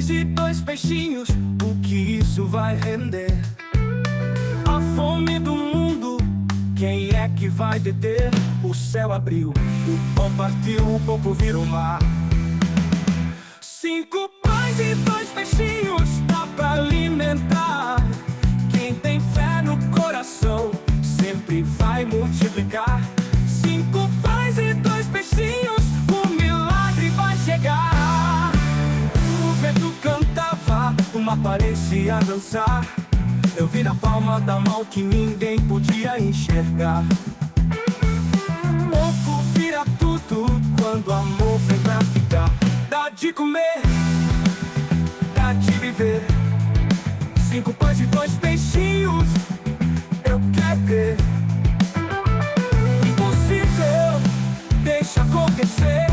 pães e 2 peixinhos, o que isso vai render? A fome do mundo, quem é que vai deter? O céu abriu, o pão partiu, o povo vira o mar. 5 pães e 2 peixinhos, dá pra alimentar. Quem tem fé no coração, sempre vai multiplicar. 5 pães e 2 peixinhos, o milagre vai chegar. O vento cantava, o mar parecia dançar. Eu vi na palma da mão que ninguém podia enxergar. Pouco vira tudo quando amor vem pra ficar. Dá de comer, dá de viver. 5 pães e 2 peixinhos, eu quero ver. Impossível, deixa acontecer.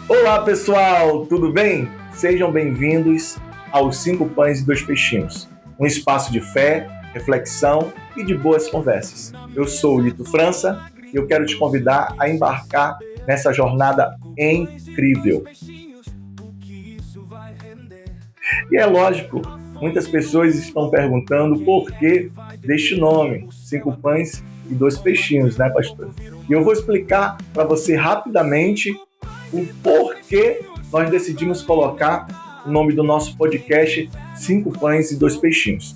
Olá pessoal, tudo bem? Sejam bem-vindos aos 5 pães e 2 peixinhos. Um espaço de fé, reflexão e de boas conversas. Eu sou o Lito França e eu quero te convidar a embarcar nessa jornada incrível. E é lógico, muitas pessoas estão perguntando por que deste nome, 5 pães e 2 peixinhos, né, pastor? E eu vou explicar para você rapidamente o porquê nós decidimos colocar o nome do nosso podcast 5 pães e 2 peixinhos.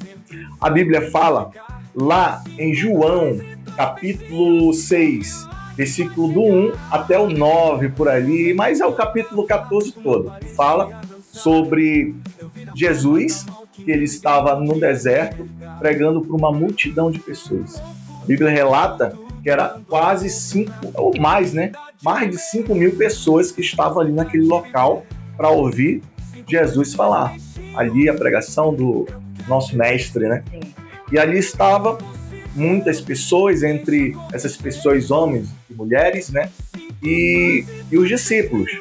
A Bíblia fala lá em João, capítulo 6, versículo do 1 até o 9 por ali, mas é o capítulo 14 todo, que fala sobre Jesus, que ele estava no deserto pregando para uma multidão de pessoas. A Bíblia relata que era quase 5, ou mais, né? Mais de 5 mil pessoas que estavam ali naquele local para ouvir Jesus falar. Ali a pregação do nosso mestre, né? E ali estava muitas pessoas, entre essas pessoas homens e mulheres, né? E os discípulos.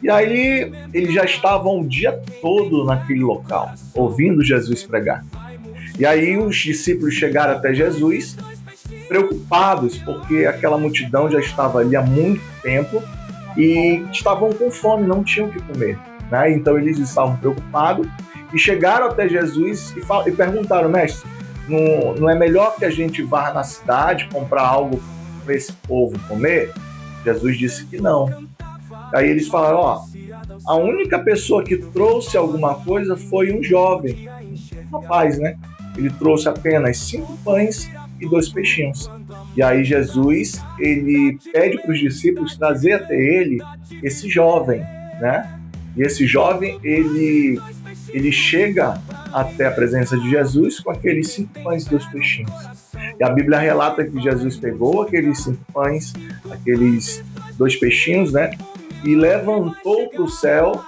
E aí eles já estavam o dia todo naquele local, ouvindo Jesus pregar. E aí os discípulos chegaram até Jesus, preocupados, porque aquela multidão já estava ali há muito tempo e estavam com fome, não tinham o que comer, né? Então eles estavam preocupados e chegaram até Jesus e perguntaram: mestre, não é melhor que a gente vá na cidade comprar algo para esse povo comer? Jesus disse que não. Aí eles falaram: a única pessoa que trouxe alguma coisa foi um jovem, um rapaz, né? Ele trouxe apenas 5 pães e 2 peixinhos. E aí Jesus, ele pede para os discípulos trazer até ele esse jovem, né? E esse jovem, ele chega até a presença de Jesus com aqueles 5 pães e 2 peixinhos. E a Bíblia relata que Jesus pegou aqueles 5 pães, aqueles 2 peixinhos, né? E levantou para o céu,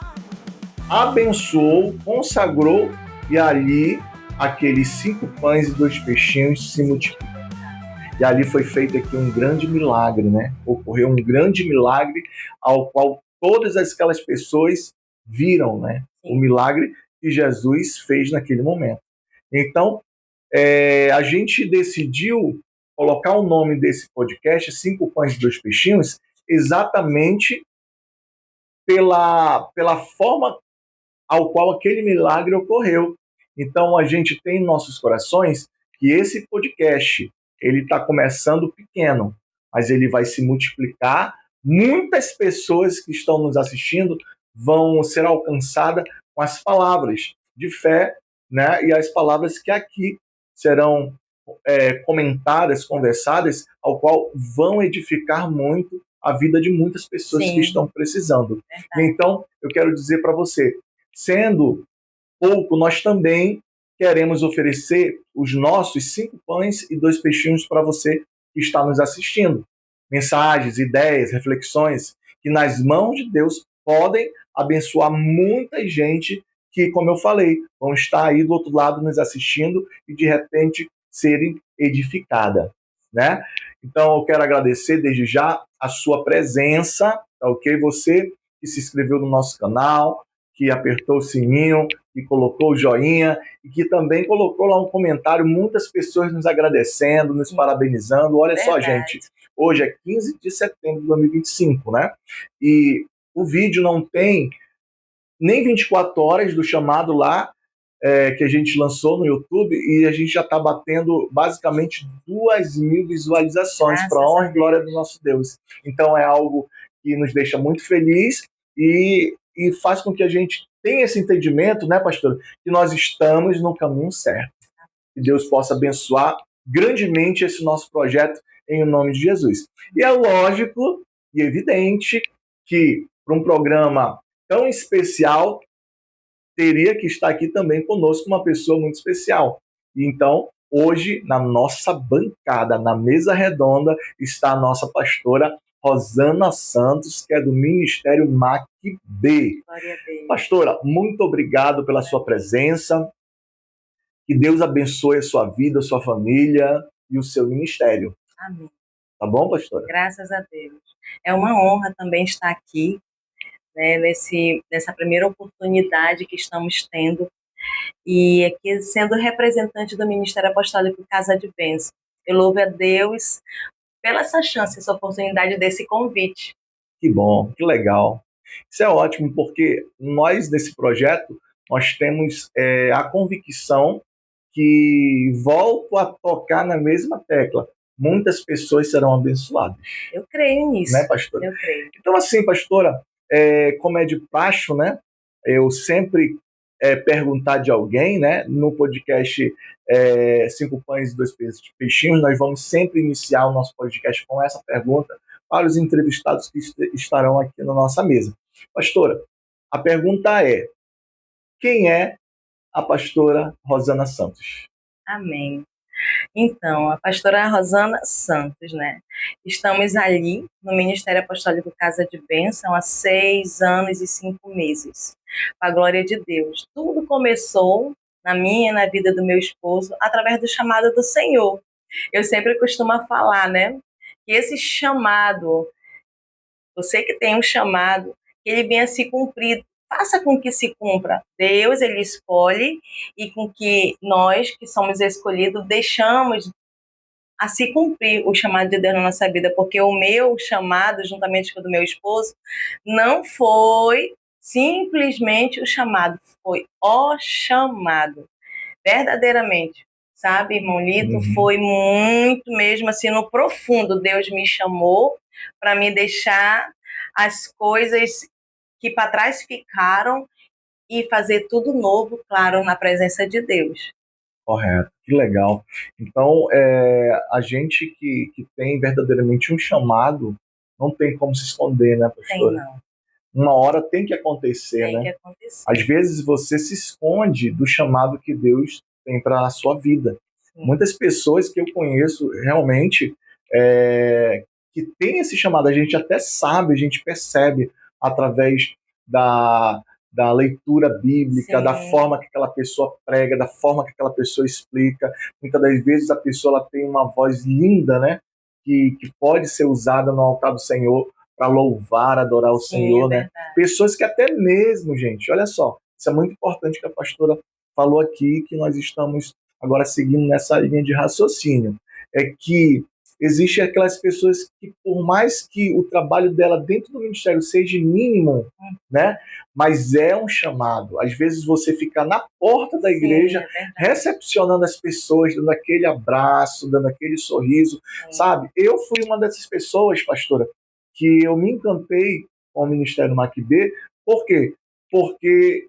abençoou, consagrou, e ali aqueles 5 pães e 2 peixinhos se multiplicam. E ali foi feito aqui um grande milagre, né? Ocorreu um grande milagre ao qual todas aquelas pessoas viram, né? O milagre que Jesus fez naquele momento. Então, a gente decidiu colocar o nome desse podcast 5 pães e 2 peixinhos exatamente pela forma ao qual aquele milagre ocorreu. Então, a gente tem em nossos corações que esse podcast, ele está começando pequeno, mas ele vai se multiplicar. Muitas pessoas que estão nos assistindo vão ser alcançadas com as palavras de fé, né? E as palavras que aqui serão comentadas, conversadas, ao qual vão edificar muito a vida de muitas pessoas que estão precisando. Então, eu quero dizer para você, sendo pouco, nós também queremos oferecer os nossos 5 pães e 2 peixinhos para você que está nos assistindo. Mensagens, ideias, reflexões que nas mãos de Deus podem abençoar muita gente que, como eu falei, vão estar aí do outro lado nos assistindo e de repente serem edificadas, né? Então eu quero agradecer desde já a sua presença, tá ok? Você que se inscreveu no nosso canal, que apertou o sininho, que colocou o joinha e que também colocou lá um comentário, muitas pessoas nos agradecendo, nos parabenizando. Olha só, gente, hoje é 15 de setembro de 2025, né? E o vídeo não tem nem 24 horas do chamado lá, que a gente lançou no YouTube, e a gente já está batendo basicamente 2.000 visualizações para a honra e glória do nosso Deus. Então é algo que nos deixa muito feliz e faz com que a gente tenha esse entendimento, né, pastor, que nós estamos no caminho certo. Que Deus possa abençoar grandemente esse nosso projeto em nome de Jesus. E é lógico e evidente que para um programa tão especial, teria que estar aqui também conosco uma pessoa muito especial. E então, hoje, na nossa bancada, na mesa redonda, está a nossa pastora Rosana Santos, que é do Ministério MAC-B. Pastora, muito obrigado pela sua presença. Que Deus abençoe a sua vida, a sua família e o seu ministério. Amém. Tá bom, pastora? Graças a Deus. É uma honra também estar aqui, né, nessa primeira oportunidade que estamos tendo, e aqui sendo representante do Ministério Apostólico Casa de Bênção. Eu louvo a Deus pela essa chance, essa oportunidade desse convite. Que bom, que legal. Isso é ótimo, porque nós, nesse projeto, nós temos a convicção que, volto a tocar na mesma tecla, muitas pessoas serão abençoadas. Eu creio nisso. Né, pastora? Eu creio. Então, assim, pastora, como é de praxe, né? Eu sempre perguntar de alguém, né? No podcast 5 Pães e 2 Peixinhos, nós vamos sempre iniciar o nosso podcast com essa pergunta para os entrevistados que estarão aqui na nossa mesa. Pastora, a pergunta é: quem é a pastora Rosana Santos? Amém. Então, a pastora Rosana Santos, né? Estamos ali no Ministério Apostólico Casa de Bênção há 6 anos e 5 meses. Com a glória de Deus. Tudo começou na minha e na vida do meu esposo através do chamado do Senhor. Eu sempre costumo falar, né? Que esse chamado, você que tem um chamado, que ele venha se cumprir, faça com que se cumpra. Deus, ele escolhe, e com que nós, que somos escolhidos, deixamos a se cumprir o chamado de Deus na nossa vida, porque o meu chamado, juntamente com o do meu esposo, não foi simplesmente o chamado, foi o chamado, verdadeiramente. Sabe, irmão Lito, foi muito mesmo assim, no profundo, Deus me chamou para me deixar as coisas que para trás ficaram e fazer tudo novo, claro, na presença de Deus. Correto, que legal. Então, a gente que tem verdadeiramente um chamado, não tem como se esconder, né, pastora? Tem não. Uma hora tem que acontecer, Tem né? que acontecer. Às vezes você se esconde do chamado que Deus tem para a sua vida. Sim. Muitas pessoas que eu conheço realmente que tem esse chamado, a gente até sabe, a gente percebe através da leitura bíblica, sim, da forma que aquela pessoa prega, da forma que aquela pessoa explica. Muitas das vezes a pessoa ela tem uma voz linda, né? Que pode ser usada no altar do Senhor para louvar, adorar o Senhor, né? Pessoas que até mesmo, gente, olha só, isso é muito importante que a pastora falou aqui, que nós estamos agora seguindo nessa linha de raciocínio, é que existem aquelas pessoas que, por mais que o trabalho dela dentro do ministério seja mínimo, né, mas é um chamado. Às vezes você fica na porta da igreja, recepcionando as pessoas, dando aquele abraço, dando aquele sorriso, sabe? Eu fui uma dessas pessoas, pastora, que eu me encantei com o Ministério MAC-B. Por quê? Porque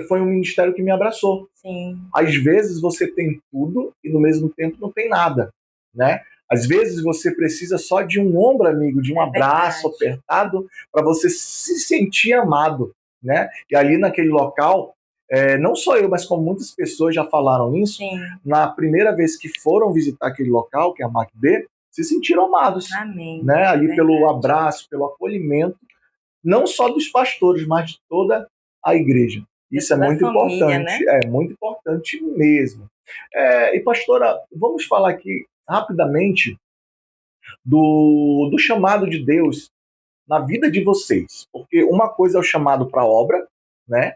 foi um ministério que me abraçou. Sim. Às vezes você tem tudo e no mesmo tempo não tem nada, né? Às vezes você precisa só de um ombro amigo, de um abraço apertado para você se sentir amado, né? E ali naquele local, não só eu, mas como muitas pessoas já falaram isso, sim, na primeira vez que foram visitar aquele local, que é a MAC-B, se sentiram amados. Amém. Né? Ali pelo abraço, pelo acolhimento, não só dos pastores, mas de toda a igreja. Isso é muito importante, né? É muito importante mesmo. E pastora, vamos falar aqui rapidamente do chamado de Deus na vida de vocês, porque uma coisa é o chamado para a obra, né?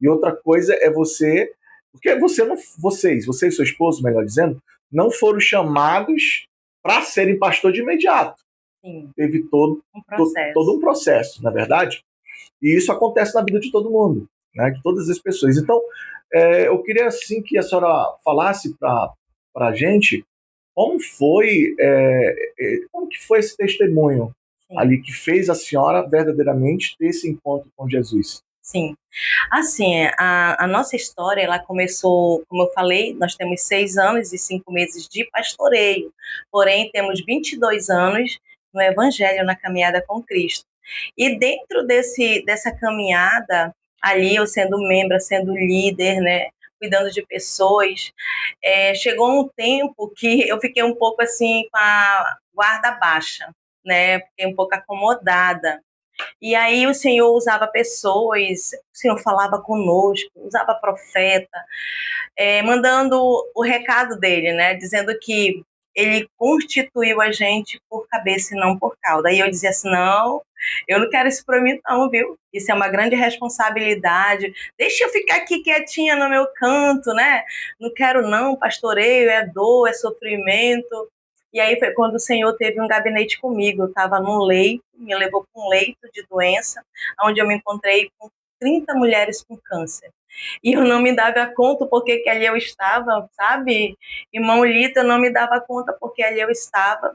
E outra coisa é porque você e seu esposo, melhor dizendo, não foram chamados para serem pastor de imediato. Sim. Teve todo um processo, na verdade. E isso acontece na vida de todo mundo, né? De todas as pessoas. Então, eu queria assim que a senhora falasse para a gente como que foi esse testemunho Sim. ali que fez a senhora verdadeiramente ter esse encontro com Jesus. Sim. Assim, a nossa história, ela começou, como eu falei, nós temos 6 anos e 5 meses de pastoreio, porém temos 22 anos no Evangelho, na caminhada com Cristo. E dentro dessa caminhada, ali eu sendo membro, sendo líder, né, cuidando de pessoas, chegou um tempo que eu fiquei um pouco assim com a guarda baixa, né, fiquei um pouco acomodada. E aí o Senhor usava pessoas, o Senhor falava conosco, usava profeta, mandando o recado dele, né, dizendo que ele constituiu a gente por cabeça e não por cauda. Aí eu dizia assim, não, eu não quero isso para mim não, viu? Isso é uma grande responsabilidade. Deixa eu ficar aqui quietinha no meu canto, né? Não quero não, pastoreio é dor, é sofrimento. E aí foi quando o Senhor teve um gabinete comigo. Eu estava num leito, me levou para um leito de doença, onde eu me encontrei com 30 mulheres com câncer. E eu não me dava conta porque que ali eu estava, sabe? Irmão Lito, eu não me dava conta porque ali eu estava.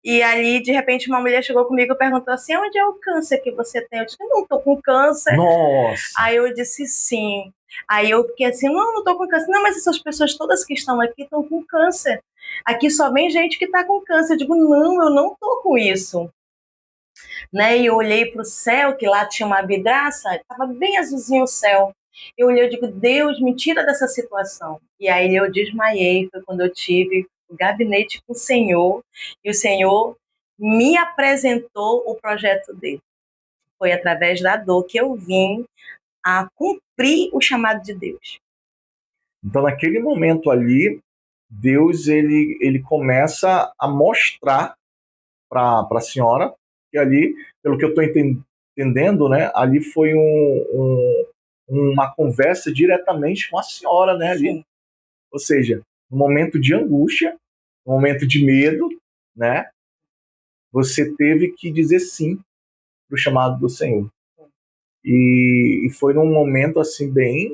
E ali, de repente, uma mulher chegou comigo e perguntou assim, onde é o câncer que você tem? Eu disse, não, estou com câncer. Nossa! Aí eu disse, sim. Aí eu fiquei assim, não estou com câncer. Não, mas essas pessoas todas que estão aqui estão com câncer. Aqui só vem gente que está com câncer. Eu digo, não, eu não estou com isso. Né? E eu olhei para o céu, que lá tinha uma vidraça, estava bem azulzinho o céu. Eu olhei e digo, Deus, me tira dessa situação. E aí eu desmaiei, foi quando eu tive o gabinete com o Senhor, e o Senhor me apresentou o projeto dele. Foi através da dor que eu vim a cumprir o chamado de Deus. Então, naquele momento ali, Deus ele começa a mostrar para a senhora que ali, pelo que eu estou entendendo, né, ali foi uma conversa diretamente com a senhora, né, ali. Sim. Ou seja, um momento de angústia, um momento de medo, né, você teve que dizer sim para o chamado do Senhor. E foi num momento assim bem,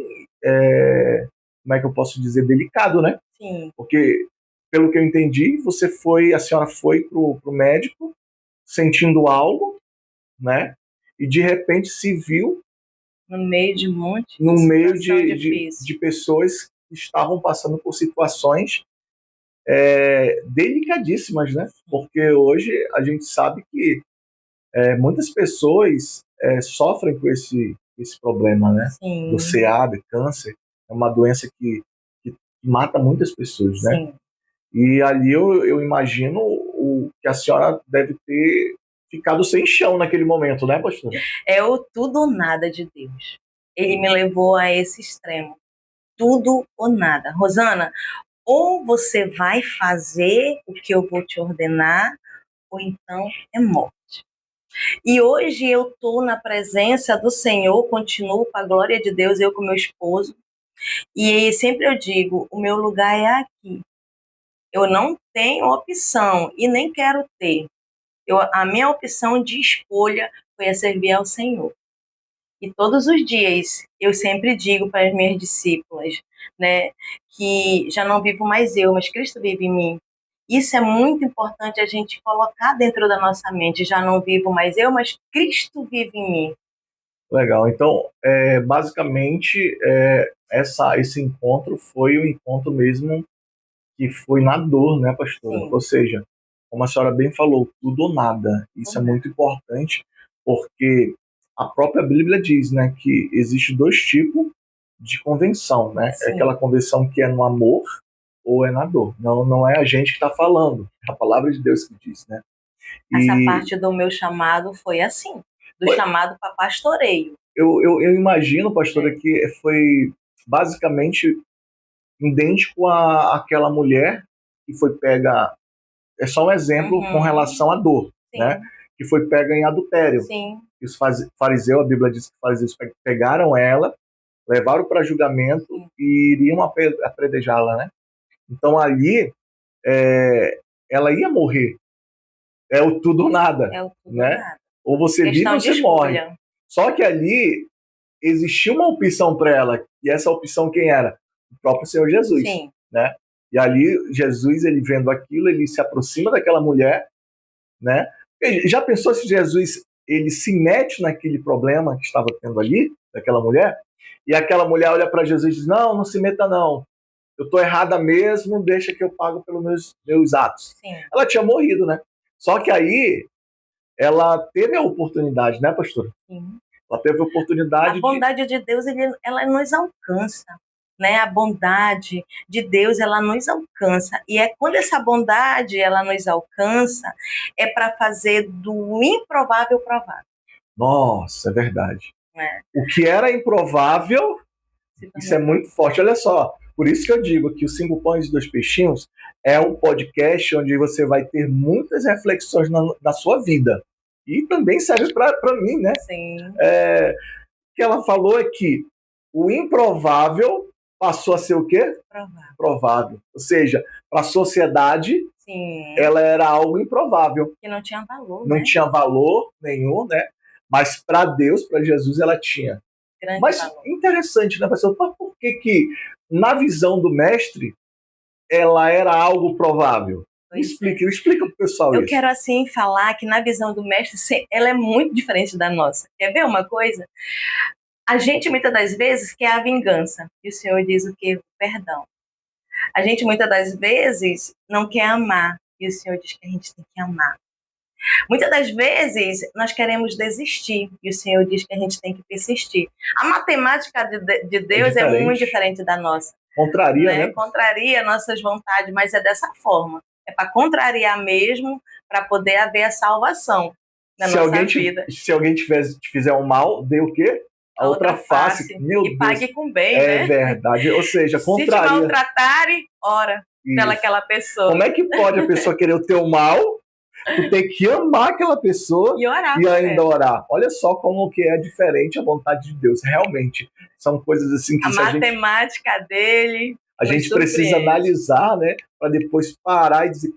como é que eu posso dizer, delicado, né? Sim. Porque, pelo que eu entendi, a senhora foi pro médico sentindo algo, né? E de repente se viu no meio de um monte no meio difícil. de pessoas que estavam passando por situações delicadíssimas, né? Porque hoje a gente sabe que muitas pessoas sofrem com esse problema, né? Sim. Do CA, do câncer. É uma doença que mata muitas pessoas, né? Sim. E ali eu imagino que a senhora deve ter ficado sem chão naquele momento, né, pastor? É o tudo ou nada de Deus. Ele me levou a esse extremo. Tudo ou nada. Rosana, ou você vai fazer o que eu vou te ordenar, ou então é morte. E hoje eu estou na presença do Senhor, continuo com a glória de Deus, eu com meu esposo. E sempre eu digo, o meu lugar é aqui. Eu não tenho opção e nem quero ter. A minha opção de escolha foi a servir ao Senhor. E todos os dias eu sempre digo para as minhas discípulas, né, que já não vivo mais eu, mas Cristo vive em mim. Isso é muito importante a gente colocar dentro da nossa mente. Já não vivo mais eu, mas Cristo vive em mim. Legal. Então, basicamente, esse encontro foi o encontro mesmo que foi na dor, né, pastora? Sim. Ou seja, como a senhora bem falou, tudo ou nada. Isso é muito importante, porque a própria Bíblia diz, né, que existe 2 tipos de convenção, né? Sim. É aquela convenção que é no amor ou é na dor. Não é a gente que está falando, é a palavra de Deus que diz, né? Essa parte do meu chamado foi assim, chamado para pastoreio. Eu imagino, pastora, que foi basicamente idêntico àquela mulher que foi pega, é só um exemplo com relação à dor, Sim. né? Que foi pega em adultério. Sim. Os fariseus, a Bíblia diz que os fariseus pegaram ela, levaram para julgamento e iriam apedrejá-la, né? Então ali ela ia morrer. É o tudo ou nada, É o tudo né? ou nada. Ou você vive ou você morre. Só que ali existia uma opção para ela, e essa opção quem era? O próprio Senhor Jesus, Sim. né? E ali Jesus, ele vendo aquilo, ele se aproxima daquela mulher, né? E já pensou se Jesus ele se mete naquele problema que estava tendo ali, daquela mulher, e aquela mulher olha para Jesus e diz: não, não se meta não, eu estou errada mesmo, deixa que eu pago pelos meus atos. Sim. Ela tinha morrido, né? Só que aí ela teve a oportunidade, né, pastor? Sim. Ela teve a oportunidade A bondade de Deus, ela nos alcança, né? A bondade de Deus, ela nos alcança. E é quando essa bondade, ela nos alcança, é para fazer do improvável provável. Nossa, é verdade. Né? O que era improvável, isso é muito forte. Olha só, por isso que eu digo que o 5 Pães e 2 Peixinhos é um podcast onde você vai ter muitas reflexões na sua vida. E também serve para mim, né? Sim. O que ela falou é que o improvável passou a ser o quê? Provável. Ou seja, para a sociedade, sim, ela era algo improvável. Que não tinha valor, Não né? tinha valor nenhum, né? Mas para Deus, para Jesus, ela tinha. Grande Mas valor. interessante, né, pastor? Por que, na visão do mestre, ela era algo provável? Explica para o pessoal Eu isso. quero, assim, falar que na visão do mestre, ela é muito diferente da nossa. Quer ver uma coisa? A gente, muitas das vezes, quer a vingança. E o Senhor diz o quê? Perdão. A gente, muitas das vezes, não quer amar. E o Senhor diz que a gente tem que amar. Muitas das vezes, nós queremos desistir. E o Senhor diz que a gente tem que persistir. A matemática de Deus é muito diferente da nossa. Contraria, né? Contraria nossas vontades, mas é dessa forma. É para contrariar mesmo, para poder haver a salvação na nossa vida. Se alguém te fizer um mal, dê o quê? A outra face. Meu e Deus. Pague com bem, né? É verdade. Ou seja, contraria. Se te maltratarem, ora pelaquela pessoa. Como é que pode a pessoa querer o teu mal? Tu tem que amar aquela pessoa e orar. E ainda orar. Olha só como que é diferente a vontade de Deus. Realmente, são coisas assim que... A matemática dele... A gente precisa analisar, né? Para depois parar e dizer,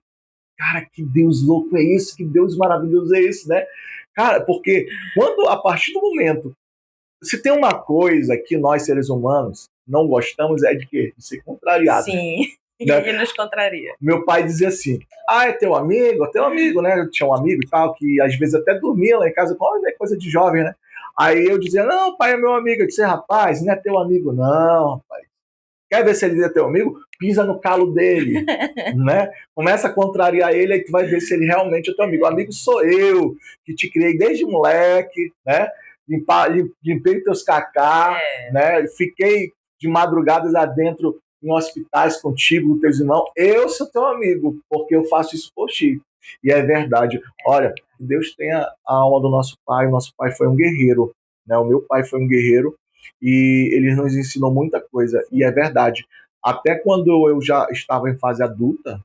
cara, que Deus louco é esse? Que Deus maravilhoso é esse, né? Cara, porque quando, a partir do momento... Se tem uma coisa que nós, seres humanos, não gostamos, é de quê? De ser contrariado. Sim, né? Que nos contraria. Meu pai dizia assim, é teu amigo, né? Eu tinha um amigo e tal, que às vezes até dormia lá em casa, é coisa de jovem, né? Aí eu dizia, não, pai é meu amigo. Eu disse, rapaz, não é teu amigo, não, rapaz. Quer ver se ele é teu amigo? Pisa no calo dele, né? Começa a contrariar ele, aí tu vai ver se ele realmente é teu amigo. O amigo sou eu, que te criei desde moleque, né? Limpei teus cacá, né? Fiquei de madrugadas lá dentro em hospitais contigo, teus irmãos. Eu sou teu amigo, porque eu faço isso por ti. E é verdade. Olha, que Deus tenha a alma do nosso pai. O nosso pai foi um guerreiro, né? O meu pai foi um guerreiro e ele nos ensinou muita coisa. E é verdade. Até quando eu já estava em fase adulta,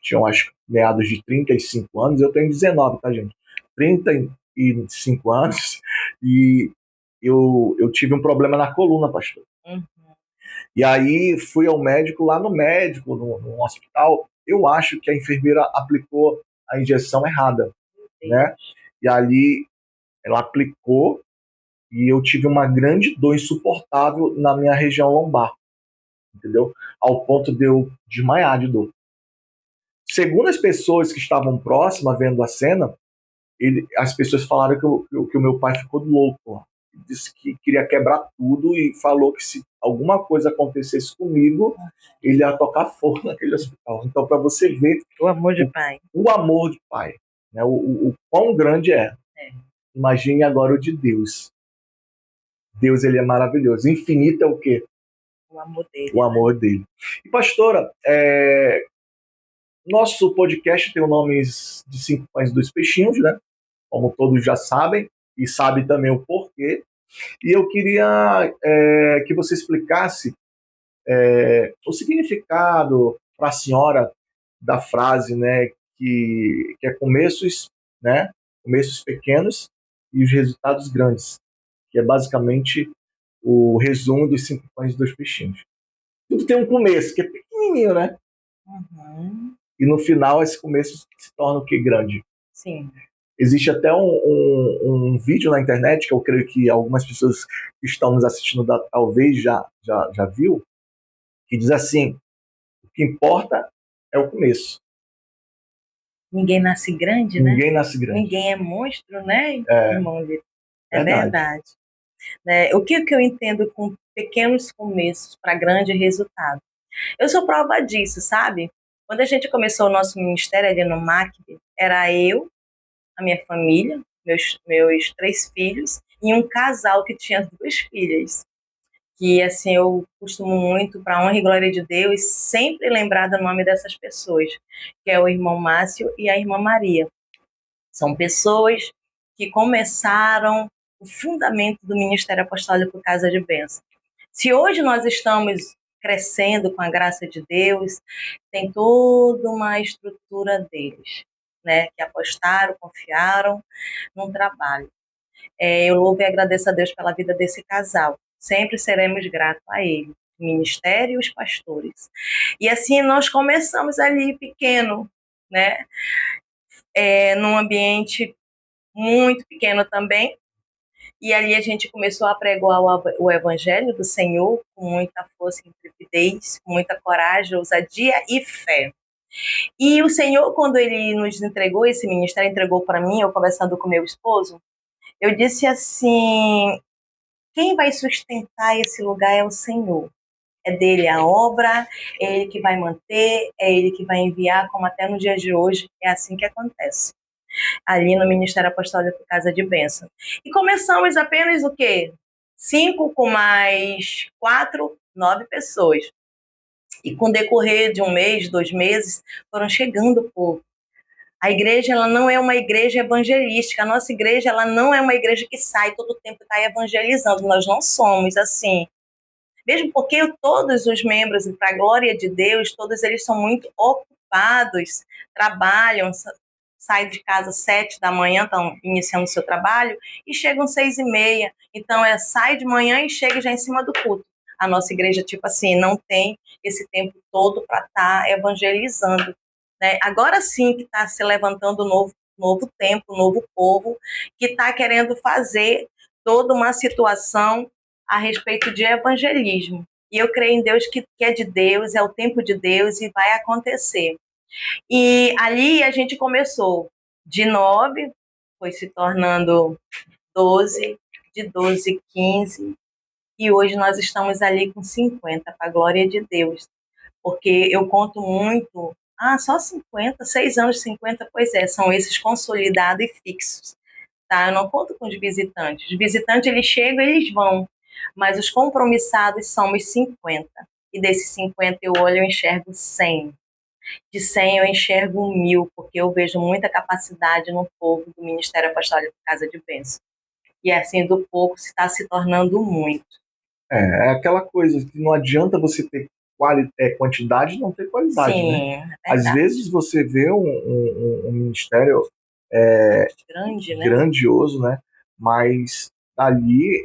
tinha acho que meados de 35 anos, eu tenho 19, tá, gente? 35 anos, e eu tive um problema na coluna, pastor. Uhum. E aí fui ao médico, lá no médico, no hospital, eu acho que a enfermeira aplicou a injeção errada, né? E ali ela aplicou e eu tive uma grande dor insuportável na minha região lombar, entendeu? Ao ponto de eu desmaiar de dor. Segundo as pessoas que estavam próximas vendo a cena, as pessoas falaram que o meu pai ficou louco. Disse que queria quebrar tudo e falou que se alguma coisa acontecesse comigo, ele ia tocar fogo naquele hospital. Então, para você ver o amor de pai. O amor de pai, né? O quão grande é. Imagine agora o de Deus. Deus, ele é maravilhoso. Infinito é o quê? O amor dele. O amor dele. E, pastora, nosso podcast tem o nome de 5 Pães e 2 Peixinhos, né? Como todos já sabem, e sabe também o porquê. E eu queria que você explicasse o significado para a senhora da frase, né, que é começos, né, começos pequenos e os resultados grandes, que é basicamente o resumo dos 5 Pães e 2 Peixinhos. Tudo tem um começo, que é pequenininho, né? Uhum. E no final esse começo se torna o que? Grande. Sim. Existe até um vídeo na internet que eu creio que algumas pessoas que estão nos assistindo talvez já viu, que diz assim: o que importa é o começo. Ninguém nasce grande, né? Ninguém nasce grande. Ninguém é monstro, né, É, irmão Vitor? É verdade. verdade. Né? O que eu entendo com pequenos começos para grande resultado? Eu sou prova disso, sabe? Quando a gente começou o nosso ministério ali no MACB, era eu, a minha família, meus 3 filhos, e um casal que tinha 2 filhas. Que, assim, eu costumo muito, para honra e glória de Deus, sempre lembrar do nome dessas pessoas, que é o irmão Márcio e a irmã Maria. São pessoas que começaram o fundamento do Ministério Apostólico Casa de Bênção. Se hoje nós estamos crescendo com a graça de Deus, tem toda uma estrutura deles, né, que apostaram, confiaram num trabalho. Eu louvo e agradeço a Deus pela vida desse casal. Sempre seremos gratos a ele, o ministério e os pastores. E assim nós começamos ali pequeno, né, num ambiente muito pequeno também, e ali a gente começou a pregar o evangelho do Senhor com muita força e intrepidez, com muita coragem, ousadia e fé. E o Senhor, quando ele nos entregou esse ministério, entregou para mim, eu conversando com meu esposo, eu disse assim: quem vai sustentar esse lugar é o Senhor. É dele a obra, é ele que vai manter, é ele que vai enviar, como até no dia de hoje é assim que acontece. Ali no Ministério Apostólico Casa de Bênção. E começamos apenas o quê? 5 com mais 4, 9 pessoas. E com o decorrer de 1 mês, 2 meses, foram chegando o povo. A igreja, ela não é uma igreja evangelística. A nossa igreja, ela não é uma igreja que sai todo o tempo e está evangelizando. Nós não somos assim. Mesmo porque todos os membros, para a glória de Deus, todos eles são muito ocupados, trabalham, saem de casa 7 da manhã, estão iniciando o seu trabalho, e chegam 6h30. Então, sai de manhã e chega já em cima do culto. A nossa igreja, tipo assim, não tem esse tempo todo para estar evangelizando. Né? Agora sim que está se levantando um novo tempo, um novo povo, que está querendo fazer toda uma situação a respeito de evangelismo. E eu creio em Deus que é de Deus, é o tempo de Deus e vai acontecer. E ali a gente começou de 9, foi se tornando 12, de 12, 15, e hoje nós estamos ali com 50, para a glória de Deus. Porque eu conto muito, só 50, 6 anos 50, pois é, são esses consolidados e fixos. Tá? Eu não conto com os visitantes. Os visitantes, eles chegam e eles vão, mas os compromissados somos 50. E desses 50 eu olho e enxergo 100. De 100 eu enxergo 1.000, porque eu vejo muita capacidade no povo do Ministério Apostólico Casa de Bênção. E assim, do pouco se está se tornando muito. É aquela coisa que não adianta você ter quantidade e não ter qualidade. Sim, né? É Às vezes você vê um ministério grande, né? grandioso, né? Mas ali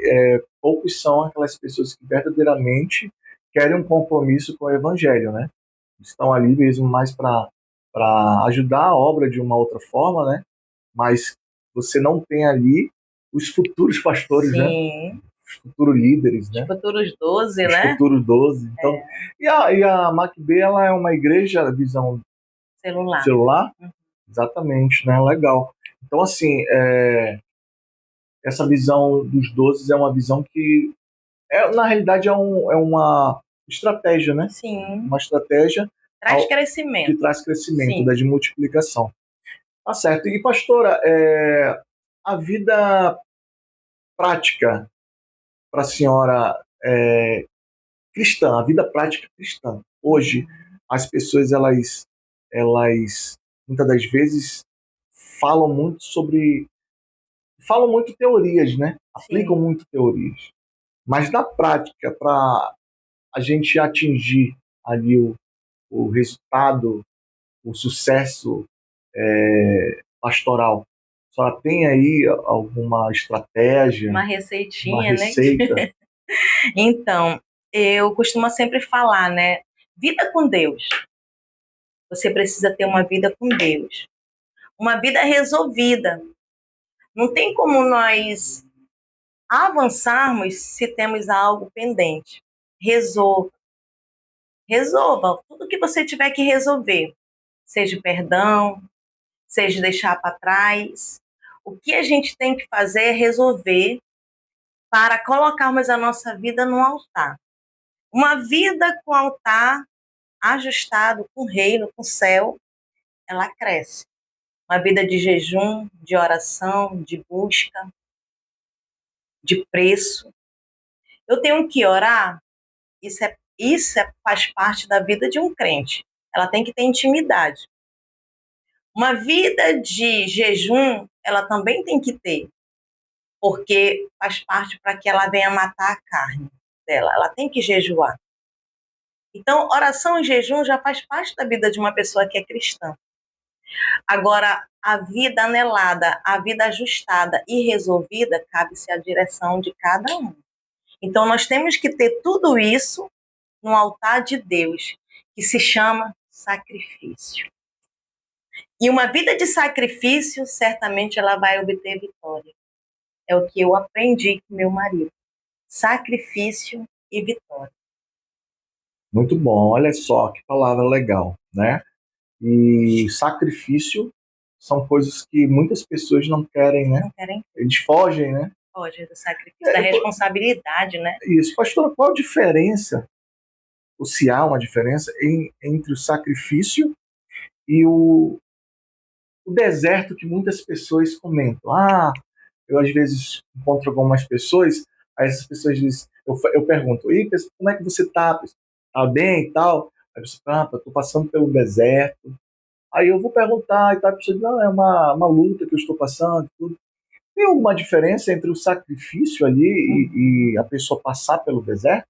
poucos são aquelas pessoas que verdadeiramente querem um compromisso com o evangelho, né? Estão ali mesmo mais para ajudar a obra de uma outra forma, né? Mas você não tem ali os futuros pastores, Sim. né? Os futuros líderes, né? Os futuros 12, Os né? futuros 12. Então, e a MACB, ela é uma igreja visão celular? Exatamente, né? Legal. Então, assim, essa visão dos 12 é uma visão que, na realidade, é uma estratégia, né? Sim. Uma estratégia traz crescimento. que traz crescimento, Sim. De multiplicação. Tá certo. E, pastora, a vida prática para a senhora cristã, a vida prática cristã. Hoje, as pessoas, elas muitas das vezes falam muito teorias, né? Aplicam muito teorias. Mas na prática, para a gente atingir ali o resultado, o sucesso pastoral, a senhora tem aí alguma estratégia? Uma receitinha, uma receita? né? Então, eu costumo sempre falar, né? Vida com Deus. Você precisa ter uma vida com Deus. Uma vida resolvida. Não tem como nós avançarmos se temos algo pendente. Resolva. Resolva tudo que você tiver que resolver. Seja perdão, seja deixar para trás. O que a gente tem que fazer é resolver para colocarmos a nossa vida no altar. Uma vida com altar ajustado com o reino, com o céu, ela cresce. Uma vida de jejum, de oração, de busca, de preço. Eu tenho que orar, faz parte da vida de um crente. Ela tem que ter intimidade. Uma vida de jejum, ela também tem que ter, porque faz parte para que ela venha matar a carne dela. Ela tem que jejuar. Então, oração e jejum já faz parte da vida de uma pessoa que é cristã. Agora, a vida anelada, a vida ajustada e resolvida, cabe-se à direção de cada um. Então, nós temos que ter tudo isso no altar de Deus, que se chama sacrifício. E uma vida de sacrifício, certamente ela vai obter vitória. É o que eu aprendi com meu marido. Sacrifício e vitória. Muito bom, olha só que palavra legal, né? E sacrifício são coisas que muitas pessoas não querem, né? Não querem. Eles fogem, né? Fogem do sacrifício, da responsabilidade, né? Isso. Pastora, qual a diferença, ou se há uma diferença, entre o sacrifício e o deserto que muitas pessoas comentam? Ah, eu às vezes encontro algumas pessoas, aí essas pessoas dizem, eu pergunto, e como é que você tá? Tá bem e tal? Aí você fala, eu tô passando pelo deserto. Aí eu vou perguntar e tal, a pessoa diz, não, é uma luta que eu estou passando, tudo. Tem alguma diferença entre o sacrifício ali e a pessoa passar pelo deserto?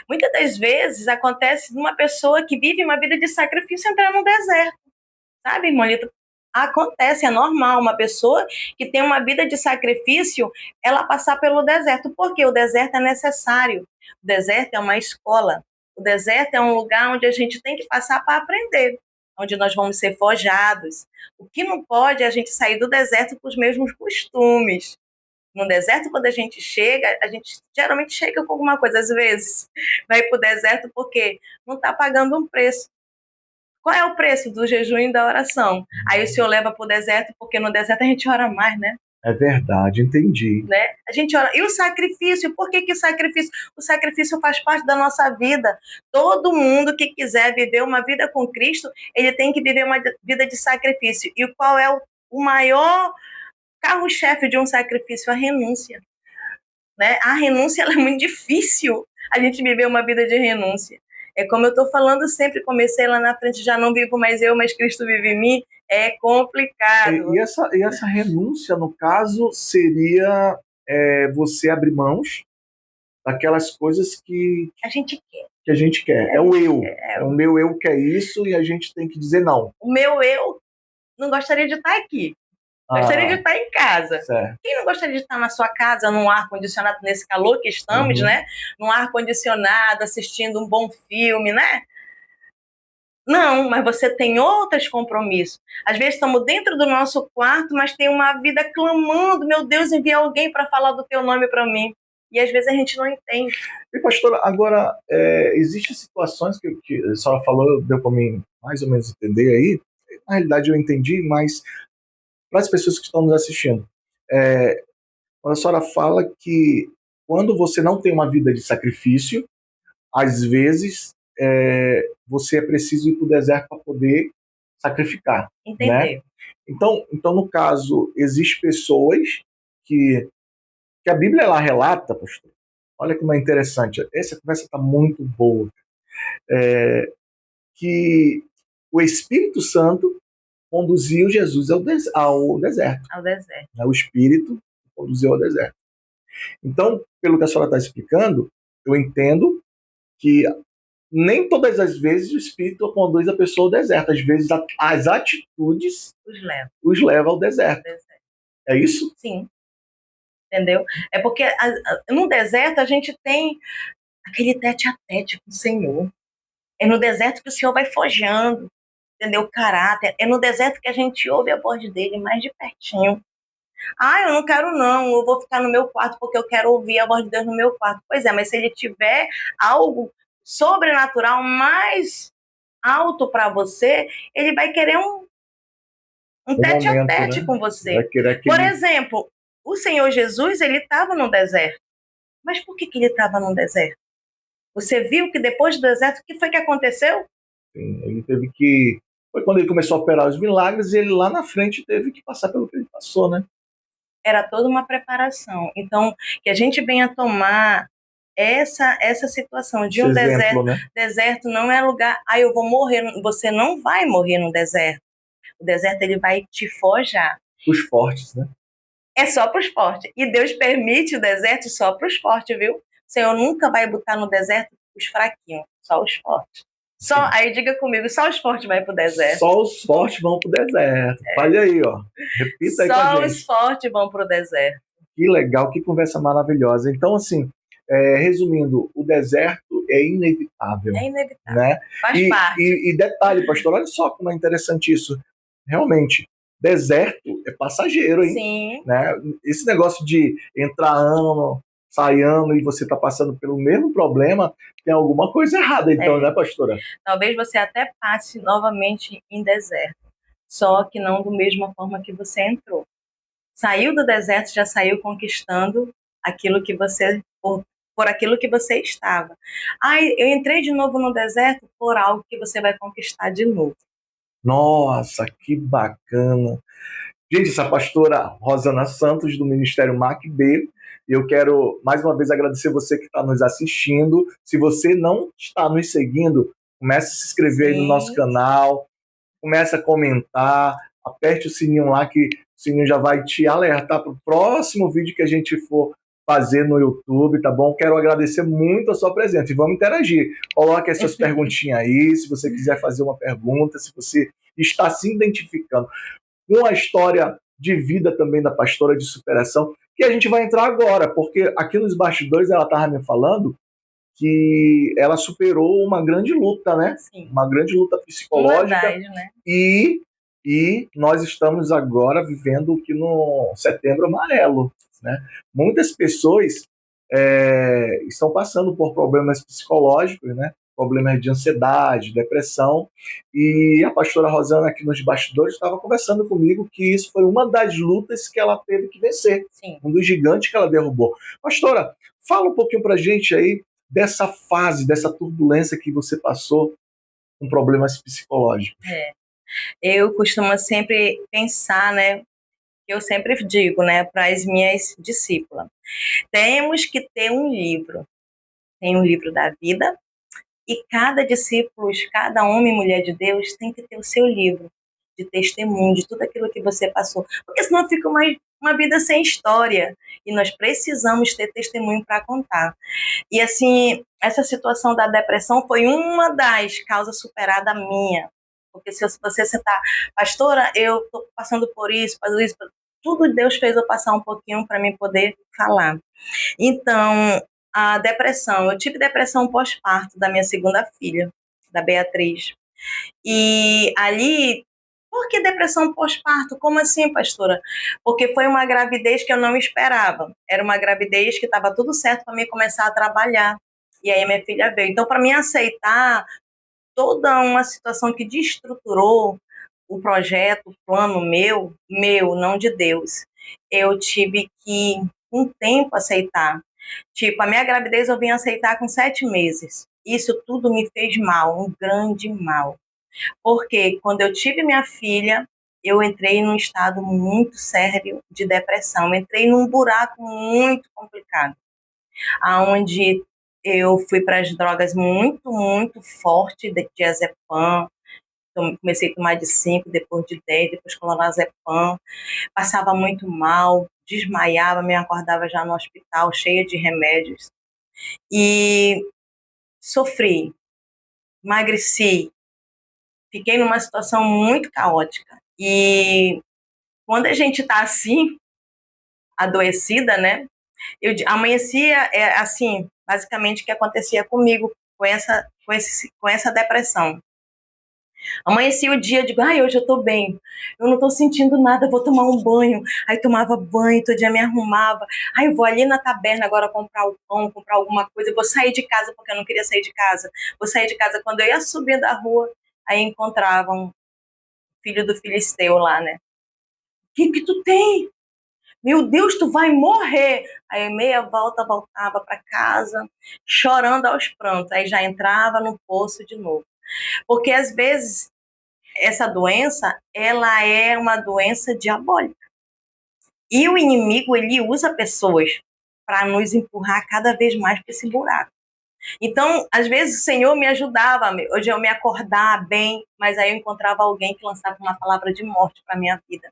Muitas das vezes acontece de uma pessoa que vive uma vida de sacrifício entrar no deserto, sabe, irmãolita? Acontece, é normal, uma pessoa que tem uma vida de sacrifício, ela passar pelo deserto, porque o deserto é necessário, o deserto é uma escola, o deserto é um lugar onde a gente tem que passar para aprender, onde nós vamos ser forjados. O que não pode é a gente sair do deserto com os mesmos costumes. No deserto, quando a gente geralmente chega com alguma coisa, às vezes vai para o deserto porque não está pagando um preço. Qual é o preço do jejum e da oração? Aí o Senhor leva para o deserto, porque no deserto a gente ora mais, né? É verdade, entendi. Né? A gente ora. E o sacrifício? Por que sacrifício? O sacrifício faz parte da nossa vida. Todo mundo que quiser viver uma vida com Cristo, ele tem que viver uma vida de sacrifício. E qual é o maior carro-chefe de um sacrifício? A renúncia. Né? A renúncia ela é muito difícil, a gente viver uma vida de renúncia. É como eu estou falando sempre, comecei lá na frente, já não vivo mais eu, mas Cristo vive em mim, é complicado. E essa renúncia, no caso, seria você abrir mãos daquelas coisas que a gente quer. Que a gente quer. É o eu. É o meu eu quer isso e a gente tem que dizer não. O meu eu não gostaria de estar aqui. Gostaria de estar em casa. Certo. Quem não gostaria de estar na sua casa, num ar-condicionado, nesse calor que estamos, né? Num ar-condicionado, assistindo um bom filme, né? Não, mas você tem outros compromissos. Às vezes estamos dentro do nosso quarto, mas tem uma vida clamando, meu Deus, envia alguém para falar do teu nome para mim. E às vezes a gente não entende. E pastora, agora, existem situações que a senhora falou, deu para mim mais ou menos entender aí. Na realidade eu entendi, mas para as pessoas que estão nos assistindo, a senhora fala que quando você não tem uma vida de sacrifício, às vezes você é preciso ir para o deserto para poder sacrificar. Entender. Né? Então, no caso, existem pessoas que a Bíblia ela relata, pastor, olha como é interessante, essa conversa está muito boa, que o Espírito Santo conduziu Jesus ao deserto. Ao deserto. O Espírito conduziu ao deserto. Então, pelo que a senhora está explicando, eu entendo que nem todas as vezes o Espírito conduz a pessoa ao deserto. Às vezes as atitudes os levam ao deserto. É isso? Sim. Entendeu? É porque no deserto a gente tem aquele tete-a-tete com o Senhor. É no deserto que o Senhor vai forjando, entendeu? O caráter. É no deserto que a gente ouve a voz dele mais de pertinho. Ah, eu não quero não, eu vou ficar no meu quarto porque eu quero ouvir a voz de Deus no meu quarto. Pois é, mas se ele tiver algo sobrenatural mais alto para você, ele vai querer um Um tete a momento, tete né? com Vai você. querer Por aquele. exemplo, o Senhor Jesus, ele estava no deserto. Mas por que ele estava no deserto? Você viu que depois do deserto, o que foi que aconteceu? Sim, ele teve que. Foi quando ele começou a operar os milagres e ele lá na frente teve que passar pelo que ele passou, né? Era toda uma preparação. Então, que a gente venha tomar essa situação de Esse um deserto. exemplo, né? Deserto não é lugar, eu vou morrer. Você não vai morrer no deserto. O deserto, ele vai te forjar. Os fortes, né? É só para os fortes. E Deus permite o deserto só para os fortes, viu? O Senhor nunca vai botar no deserto os fraquinhos, só os fortes. Só, aí diga comigo, só os fortes vai para o deserto. Só os fortes vão pro deserto. Fale aí, ó. Repita aí com a Só gente. os fortes vão para o deserto. Que legal, que conversa maravilhosa. Então, assim, resumindo, o deserto é inevitável, É inevitável. né? Faz parte. E detalhe, pastor, olha só como é interessante isso. Realmente, deserto é passageiro, hein? Sim. Né? Esse negócio de entrar ano, sai ano e você está passando pelo mesmo problema, tem alguma coisa errada, então, né, pastora? Talvez você até passe novamente em deserto, só que não da mesma forma que você entrou. Saiu do deserto, já saiu conquistando aquilo que você, por aquilo que você estava. Eu entrei de novo no deserto por algo que você vai conquistar de novo. Nossa, que bacana. Gente, essa pastora Rosana Santos, do Ministério MAC-B, eu quero mais uma vez agradecer você que está nos assistindo. Se você não está nos seguindo, comece a se inscrever aí no nosso canal, comece a comentar, aperte o sininho lá que o sininho já vai te alertar para o próximo vídeo que a gente for fazer no YouTube, tá bom? Quero agradecer muito a sua presença e vamos interagir. Coloque as suas perguntinhas aí, se você quiser fazer uma pergunta, se você está se identificando com a história de vida também da pastora de superação, que a gente vai entrar agora, porque aqui nos bastidores ela estava me falando que ela superou uma grande luta, né? Sim. Uma grande luta psicológica. Verdade, né? E nós estamos agora vivendo o que no Setembro Amarelo, né? Muitas pessoas estão passando por problemas psicológicos, né? Problemas de ansiedade, depressão, e a pastora Rosana aqui nos bastidores estava conversando comigo que isso foi uma das lutas que ela teve que vencer, Sim. Um dos gigantes que ela derrubou. Pastora, fala um pouquinho pra gente aí dessa fase, dessa turbulência que você passou com problemas psicológicos. Eu costumo sempre pensar, né, eu sempre digo, né, para as minhas discípulas, temos que ter um livro. Tem um livro da vida, e cada discípulo, cada homem e mulher de Deus tem que ter o seu livro de testemunho, de tudo aquilo que você passou. Porque senão fica uma vida sem história. E nós precisamos ter testemunho para contar. E assim, essa situação da depressão foi uma das causas superadas minha. Porque se você sentar, pastora, eu estou passando por isso, fazendo isso, tudo Deus fez eu passar um pouquinho para mim poder falar. Então, a depressão, eu tive depressão pós-parto da minha segunda filha, da Beatriz. E ali, por que depressão pós-parto? Como assim, pastora? Porque foi uma gravidez que eu não esperava. Era uma gravidez que estava tudo certo para mim começar a trabalhar. E aí minha filha veio. Então, para mim aceitar toda uma situação que destruturou o projeto, o plano meu, não de Deus, eu tive que, com um tempo, aceitar. Tipo, a minha gravidez eu vim aceitar com 7 meses. Isso tudo me fez mal, um grande mal. Porque quando eu tive minha filha, eu entrei num estado muito sério de depressão. Entrei num buraco muito complicado, aonde eu fui para as drogas muito, muito forte, de diazepam. Comecei a tomar de 5, depois de 10, depois clonazepam. Passava muito mal, desmaiava, me acordava já no hospital, cheia de remédios. E sofri, emagreci, fiquei numa situação muito caótica. E quando a gente está assim, adoecida, né? Eu amanhecia, assim, basicamente o que acontecia comigo com essa depressão. Amanhecia o dia, digo, ai, hoje eu tô bem, eu não tô sentindo nada, vou tomar um banho. Aí tomava banho, todo dia me arrumava. Aí eu vou ali na taberna agora comprar o pão, comprar alguma coisa, eu vou sair de casa porque eu não queria sair de casa. Vou sair de casa quando eu ia subir da rua, aí encontrava um filho do filisteu lá, né? O que tu tem? Meu Deus, tu vai morrer. Aí meia volta voltava para casa, chorando aos prantos. Aí já entrava no poço de novo. Porque às vezes essa doença, ela é uma doença diabólica. E o inimigo, ele usa pessoas para nos empurrar cada vez mais para esse buraco. Então, às vezes o Senhor me ajudava, hoje eu me acordar bem, mas aí eu encontrava alguém que lançava uma palavra de morte para minha vida.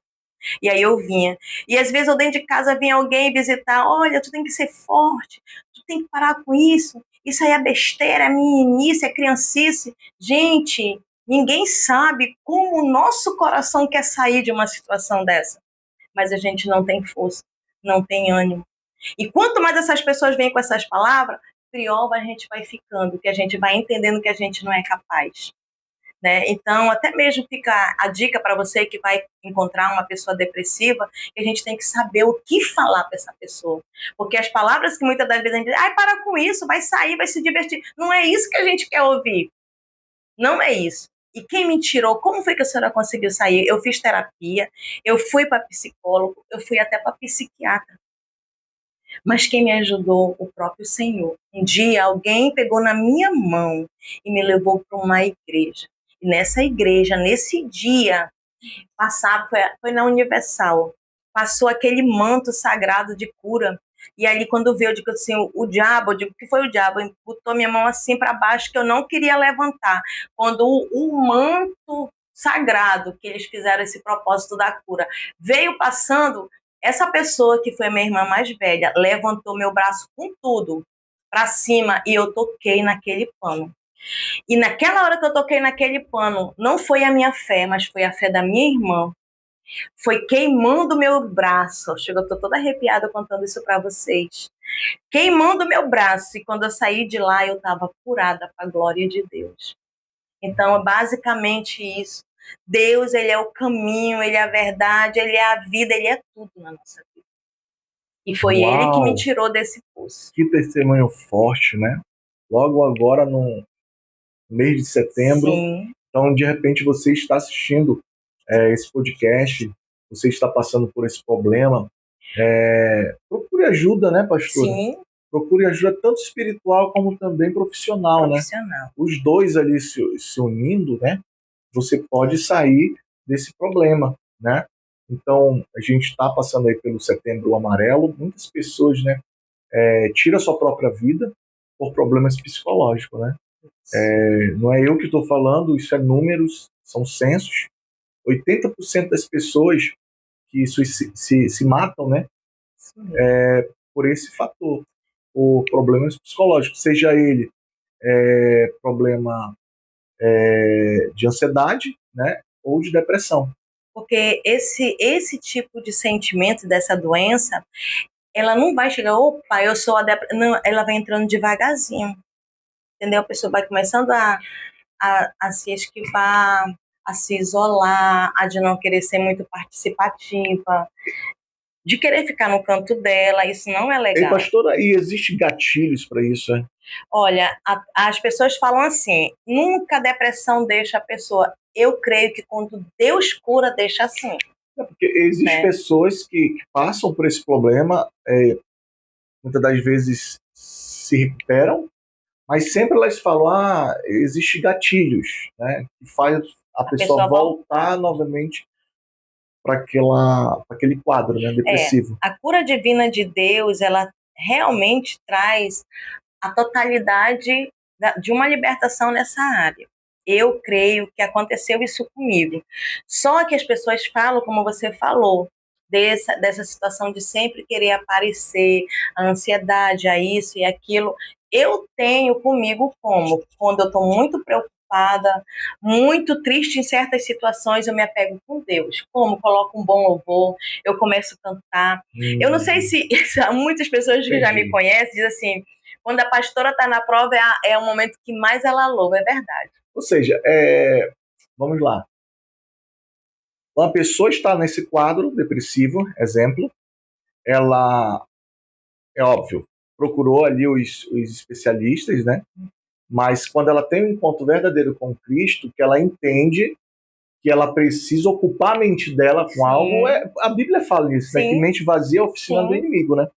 E aí eu vinha. E às vezes eu dentro de casa vinha alguém visitar, olha, tu tem que ser forte, tu tem que parar com isso aí é besteira, é meninice, é criancice. Gente, ninguém sabe como o nosso coração quer sair de uma situação dessa. Mas a gente não tem força, não tem ânimo. E quanto mais essas pessoas vêm com essas palavras, pior a gente vai ficando, que a gente vai entendendo que a gente não é capaz. Né? Então, até mesmo fica a dica para você que vai encontrar uma pessoa depressiva, que a gente tem que saber o que falar para essa pessoa. Porque as palavras que muitas das vezes a gente diz, ai, para com isso, vai sair, vai se divertir. Não é isso que a gente quer ouvir. Não é isso. E quem me tirou, como foi que a senhora conseguiu sair? Eu fiz terapia, eu fui para psicólogo, eu fui até para psiquiatra. Mas quem me ajudou? O próprio Senhor. Um dia alguém pegou na minha mão e me levou para uma igreja. E nessa igreja, nesse dia, passava, foi na Universal, passou aquele manto sagrado de cura. E ali, quando veio, eu digo assim, o diabo, eu digo que foi o diabo, botou minha mão assim para baixo, que eu não queria levantar. Quando o manto sagrado, que eles fizeram esse propósito da cura, veio passando, essa pessoa, que foi a minha irmã mais velha, levantou meu braço com tudo para cima e eu toquei naquele pano. E naquela hora que eu toquei naquele pano, não foi a minha fé, mas foi a fé da minha irmã. Foi queimando o meu braço. Chega, eu estou toda arrepiada contando isso para vocês. Queimando o meu braço. E quando eu saí de lá, eu estava curada para a glória de Deus. Então, é basicamente isso. Deus, ele é o caminho, ele é a verdade, ele é a vida, ele é tudo na nossa vida. E foi ele que me tirou desse poço. Que testemunho forte, né? Logo agora, no mês de setembro. Sim. Então, de repente, você está assistindo esse podcast, você está passando por esse problema. Procure ajuda, né, pastora? Sim. Procure ajuda tanto espiritual como também profissional, né? Os dois ali se unindo, né? Você pode sair desse problema, né? Então, a gente está passando aí pelo Setembro Amarelo. Muitas pessoas, né, tiram a sua própria vida por problemas psicológicos, né? Não é eu que estou falando, isso é números, são censos. 80% das pessoas que se matam, né, por esse fator, por problemas psicológicos, seja ele problema de ansiedade, né, ou de depressão. Porque esse tipo de sentimento dessa doença, ela não vai chegar, opa, eu sou a depressão. Não, ela vai entrando devagarzinho. Entendeu? A pessoa vai começando a se esquivar, a se isolar, a de não querer ser muito participativa, de querer ficar no canto dela. Isso não é legal. E, pastora, e existe gatilhos para isso, é? Olha, as pessoas falam assim, nunca a depressão deixa a pessoa. Eu creio que quando Deus cura, deixa assim. Porque existem pessoas que passam por esse problema, muitas das vezes se recuperam, mas sempre elas falam, existe gatilhos, né, que faz a pessoa voltar novamente para aquele quadro, né, depressivo. A cura divina de Deus, ela realmente traz a totalidade de uma libertação nessa área. Eu creio que aconteceu isso comigo. Só que as pessoas falam, como você falou, dessa situação de sempre querer aparecer, a ansiedade, a isso e aquilo. Eu tenho comigo quando eu estou muito preocupada, muito triste em certas situações, eu me apego com Deus. Como? Coloco um bom louvor, eu começo a cantar. Eu não sei se muitas pessoas que já me conhecem dizem assim, quando a pastora está na prova é o momento que mais ela louva, é verdade. Ou seja, Vamos lá. Uma pessoa está nesse quadro depressivo, exemplo, ela, é óbvio, procurou ali os especialistas, né? Mas quando ela tem um encontro verdadeiro com Cristo, que ela entende que ela precisa ocupar a mente dela com Sim. algo, a Bíblia fala isso, né? Sim. Que mente vazia é a oficina Sim. do inimigo, né?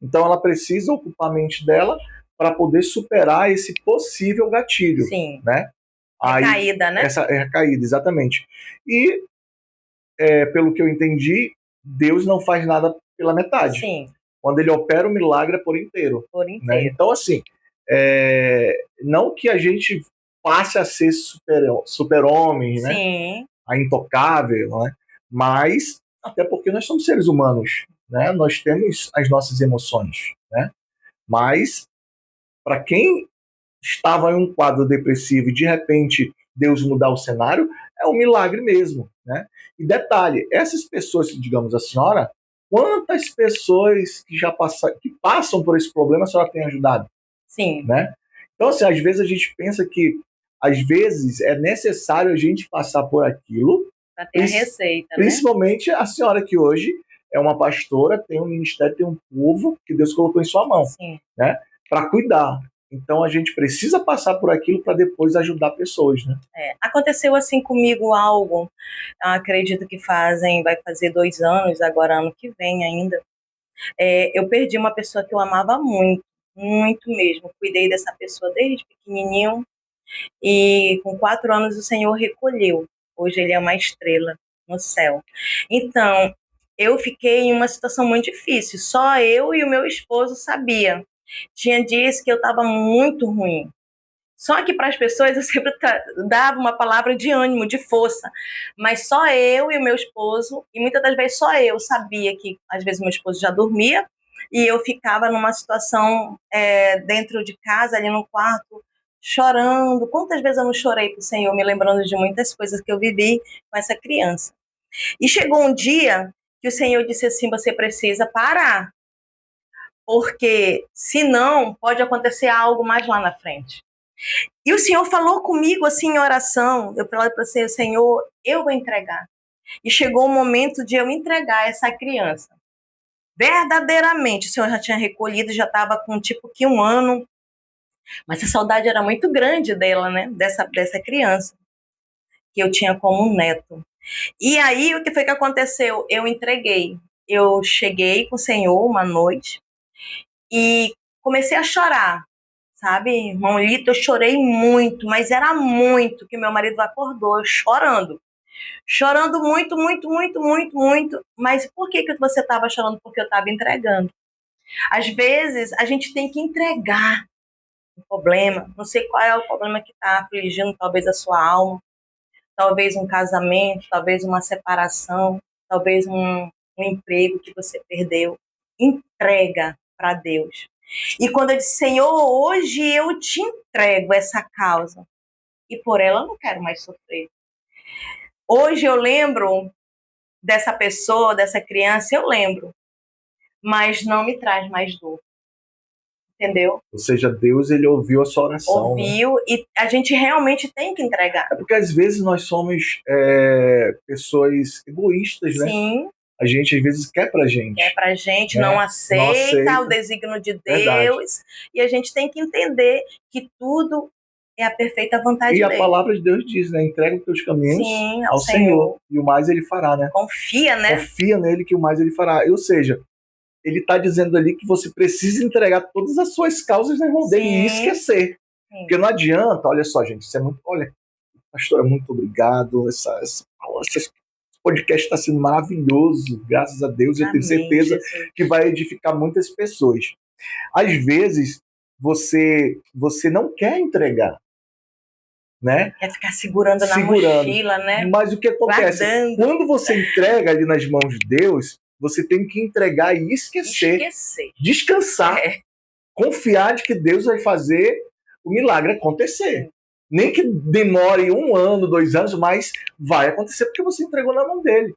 Então ela precisa ocupar a mente dela para poder superar esse possível gatilho, Sim. né? Recaída, né? Essa é recaída, exatamente. E, pelo que eu entendi, Deus não faz nada pela metade. Sim. Quando ele opera o milagre é por inteiro. Por inteiro. Né? Então, assim, não que a gente passe a ser super-homem, né? Sim. A intocável, né? Mas, até porque nós somos seres humanos, né? Nós temos as nossas emoções, né? Mas, para quem estava em um quadro depressivo e de repente Deus mudar o cenário, é um milagre mesmo, né? E detalhe, essas pessoas, digamos a senhora, quantas pessoas que que passam por esse problema a senhora tem ajudado? Sim. Né? Então, assim, às vezes a gente pensa que às vezes é necessário a gente passar por aquilo para ter a receita, principalmente a senhora que hoje é uma pastora, tem um ministério, tem um povo que Deus colocou em sua mão, Sim. né? Para cuidar. Então a gente precisa passar por aquilo para depois ajudar pessoas, né? Aconteceu assim comigo algo, acredito que vai fazer 2 anos, agora ano que vem ainda. Eu perdi uma pessoa que eu amava muito, muito mesmo. Cuidei dessa pessoa desde pequenininho e com 4 anos o Senhor recolheu. Hoje ele é uma estrela no céu. Então, eu fiquei em uma situação muito difícil. Só eu e o meu esposo sabia. Tinha dias que eu estava muito ruim. Só que para as pessoas eu sempre dava uma palavra de ânimo, de força. Mas só eu e o meu esposo, e muitas das vezes só eu sabia que às vezes meu esposo já dormia e eu ficava numa situação dentro de casa, ali no quarto, chorando. Quantas vezes eu não chorei para o Senhor, me lembrando de muitas coisas que eu vivi com essa criança. E chegou um dia que o Senhor disse assim, você precisa parar, porque senão pode acontecer algo mais lá na frente. E o Senhor falou comigo assim em oração, eu falei para você, Senhor, eu vou entregar. E chegou o momento de eu entregar essa criança. Verdadeiramente, o Senhor já tinha recolhido, já estava com tipo que 1 ano, mas a saudade era muito grande dela, né? Dessa criança, que eu tinha como um neto. E aí, o que foi que aconteceu? Eu entreguei. Eu cheguei com o Senhor uma noite e comecei a chorar, sabe? Irmão Lito, eu chorei muito, mas era muito que meu marido acordou chorando. Chorando muito, muito, muito, muito, muito. Mas por que você estava chorando? Porque eu estava entregando. Às vezes, a gente tem que entregar o problema. Não sei qual é o problema que está afligindo, talvez a sua alma, talvez um casamento, talvez uma separação, talvez um emprego que você perdeu. Entrega para Deus. E quando eu disse, Senhor, hoje eu te entrego essa causa. E por ela eu não quero mais sofrer. Hoje eu lembro dessa pessoa, dessa criança, eu lembro. Mas não me traz mais dor. Entendeu? Ou seja, Deus, ele ouviu a sua oração. Ouviu, né? E a gente realmente tem que entregar. É porque às vezes nós somos pessoas egoístas, né? Sim. A gente às vezes quer pra gente. Quer pra gente, não aceita o desígnio de Deus. Verdade. E a gente tem que entender que tudo é a perfeita vontade dele. E a palavra de Deus diz, né? Entrega os teus caminhos ao Senhor. E o mais ele fará, né? Confia, né? Confia nele que o mais ele fará. Ou seja, ele está dizendo ali que você precisa entregar todas as suas causas na mão dele e esquecer. Sim. Porque não adianta, olha só, gente, isso é muito. Olha, pastora, muito obrigado. Esse podcast está sendo maravilhoso, graças a Deus. Eu tenho certeza que vai edificar muitas pessoas. Às vezes, você não quer entregar. Né? Quer ficar segurando na mochila, né? Mas o que acontece? Guardando. Quando você entrega ali nas mãos de Deus, você tem que entregar e esquecer. Descansar. Confiar de que Deus vai fazer o milagre acontecer. Nem que demore 1 ano, 2 anos, mas vai acontecer porque você entregou na mão dele.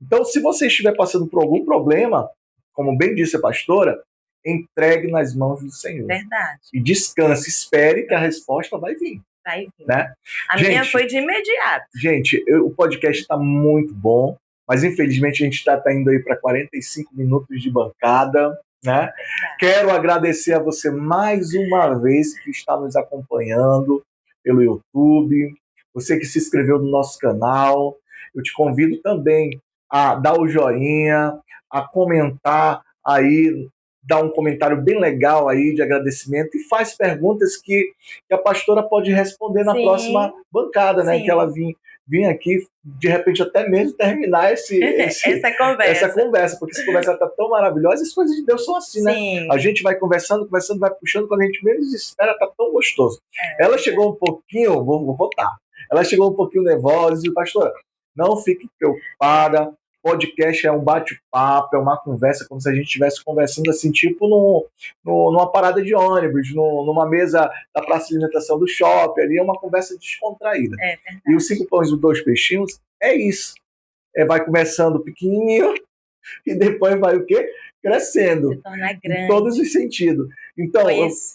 Então, se você estiver passando por algum problema, como bem disse a pastora, entregue nas mãos do Senhor. Verdade. E descanse, espere que a resposta vai vir. Vai vir. Né? A minha foi de imediato. Gente, o podcast está muito bom, mas infelizmente a gente está indo aí para 45 minutos de bancada. Né? Quero agradecer a você mais uma vez que está nos acompanhando pelo YouTube, você que se inscreveu no nosso canal. Eu te convido também a dar o joinha, a comentar aí, dar um comentário bem legal aí de agradecimento e faz perguntas que a pastora pode responder na próxima bancada, né? Que ela vir aqui, de repente até mesmo terminar essa conversa, porque essa conversa está tão maravilhosa, as coisas de Deus são assim, né? A gente vai conversando, vai puxando, quando a gente menos espera, tá tão gostoso. Ela chegou um pouquinho, vou botar, ela chegou um pouquinho nervosa e disse, pastora, não fique preocupada, podcast é um bate-papo, é uma conversa, como se a gente estivesse conversando assim, tipo numa parada de ônibus, numa mesa da praça de alimentação do shopping, ali é uma conversa descontraída. E os 5 pães e 2 peixinhos é isso. Vai começando pequenininho e depois vai o quê? Crescendo. Se torna grande. Em todos os sentidos. Então,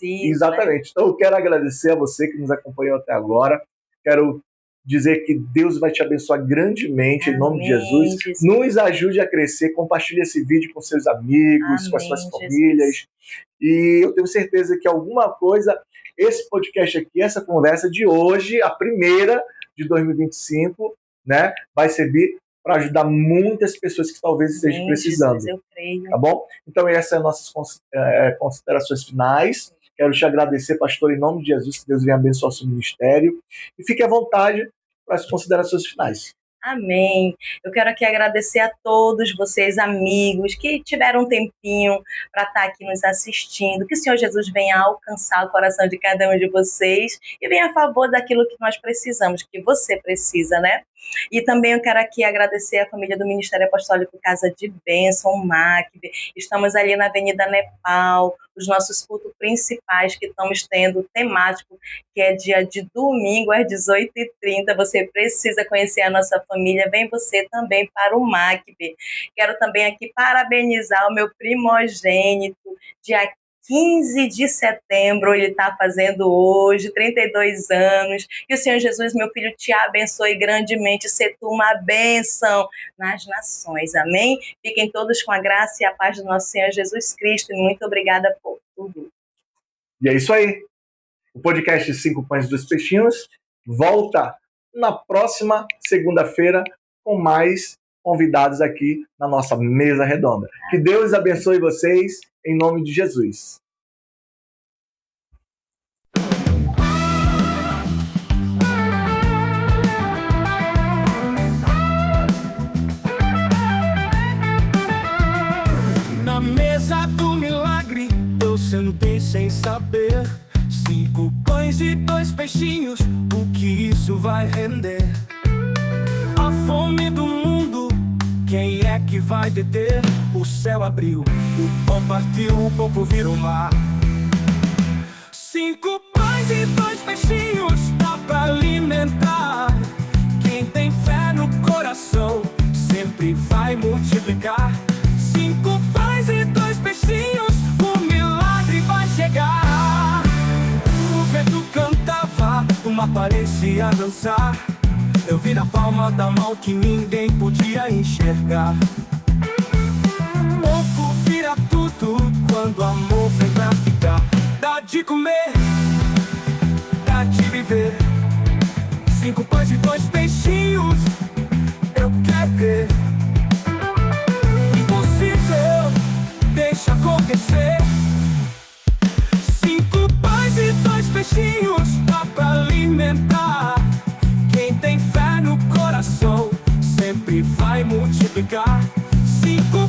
exatamente. Né? Então eu quero agradecer a você que nos acompanhou até agora. Quero dizer que Deus vai te abençoar grandemente, em nome de Jesus. Nos ajude a crescer, compartilhe esse vídeo com seus amigos, com as suas famílias. E eu tenho certeza que alguma coisa, esse podcast aqui, essa conversa de hoje, a primeira de 2025, né, vai servir para ajudar muitas pessoas que talvez estejam precisando. Eu creio. Tá bom? Então essas são as nossas considerações finais. Quero te agradecer, pastor, em nome de Jesus, que Deus venha abençoar o seu ministério. E fique à vontade para as considerações finais. Amém. Eu quero aqui agradecer a todos vocês, amigos, que tiveram um tempinho para estar aqui nos assistindo. Que o Senhor Jesus venha alcançar o coração de cada um de vocês e venha a favor daquilo que nós precisamos, que você precisa, né? E também eu quero aqui agradecer a família do Ministério Apostólico Casa de Bênção, MACB. Estamos ali na Avenida Nepal, os nossos cultos principais que estamos tendo, temático, que é dia de domingo às 18h30. Você precisa conhecer a nossa família, vem você também para o MACB. Quero também aqui parabenizar o meu primogênito, dia 15 de setembro, ele está fazendo hoje, 32 anos. E o Senhor Jesus, meu filho, te abençoe grandemente, ser tu uma bênção nas nações. Amém? Fiquem todos com a graça e a paz do nosso Senhor Jesus Cristo. E muito obrigada por tudo. E é isso aí. O podcast 5 Pães e 2 Peixinhos volta na próxima segunda-feira com mais convidados aqui na nossa mesa redonda. Que Deus abençoe vocês. Em nome de Jesus. Na mesa do milagre, eu sentei sem saber. 5 pães e 2 peixinhos, o que isso vai render? A fome do mundo, quem é que vai deter? O céu abriu, o pão partiu, o povo virou mar. 5 pães e 2 peixinhos, dá pra alimentar. Quem tem fé no coração, sempre vai multiplicar. 5 pães e 2 peixinhos, o milagre vai chegar. O vento cantava, o mar parecia dançar. Eu vi na palma da mão que ninguém podia enxergar. Pouco vira tudo quando o amor vem pra ficar. Dá de comer, dá de viver. 5 pães e 2 peixinhos, eu quero ver. Impossível, deixa acontecer. 5 pães e 2 peixinhos, dá pra alimentar. Quem tem fé no coração sempre vai multiplicar. 5